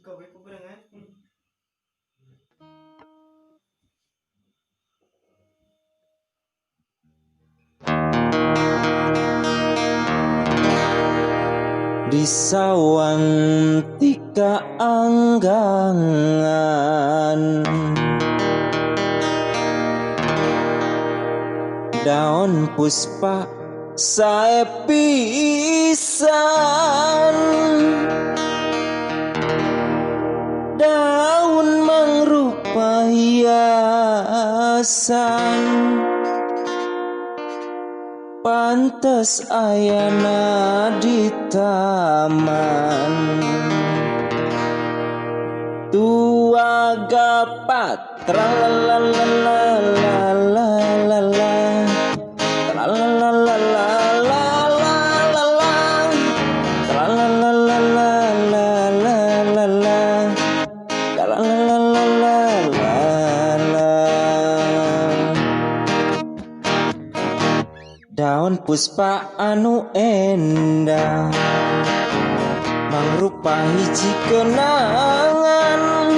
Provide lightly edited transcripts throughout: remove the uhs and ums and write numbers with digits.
Kau berengan. Di sawang tika anggangan, daun puspa sae pisan, daun mangrupa hiasan, pantes ayana di taman. Tua gapat tralalalalalalala, tralalalalalalala, tralalalalalalala, tralalalalalalala. Daun puspa anu endah mangrupa hiji kenangan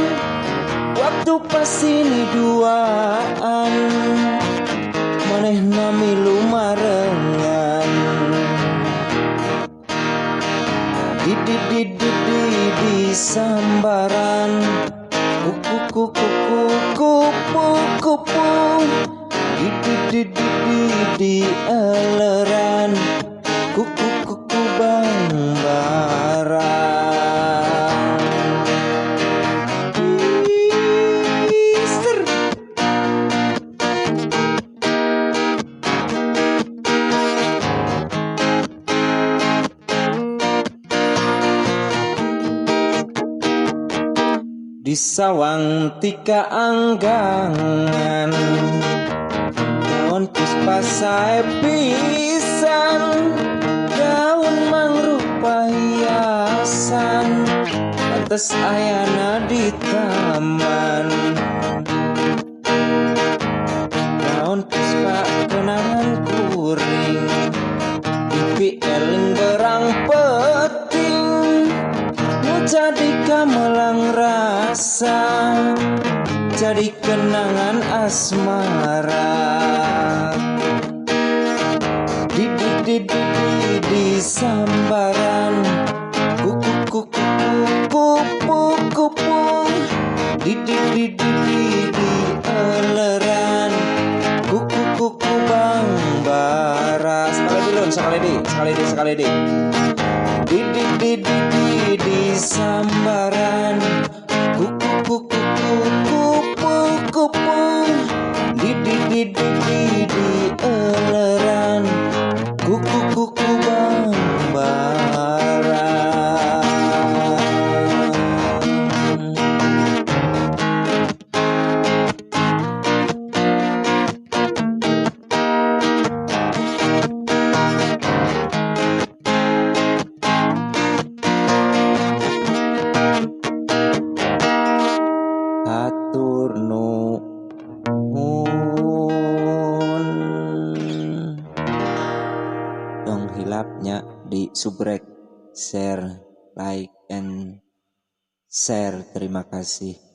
waktu pas ini duaan manehna milu marengan. Di sambaran kupu kupu kupu kupu, di eleran kuku kuku bangbaran. Di sawang tika anggangan, daun puspa sae pisan, daun mangrupa hiasan, pantes ayana di taman. Daun puspa kenangan kuring, pipi eling berang peting, nu jadi gamelang rasa, jadi kenangan asmara. Di sambaran kuku kuku kupu kupu, di eleran kuku kuku bangbara. Sekali di di sambaran kuku kuku kupu kupu, di eleran kuku kuku bangbara. Hatur nuhun. Dong hilapnya di subrek, share, like, and share. Terima kasih.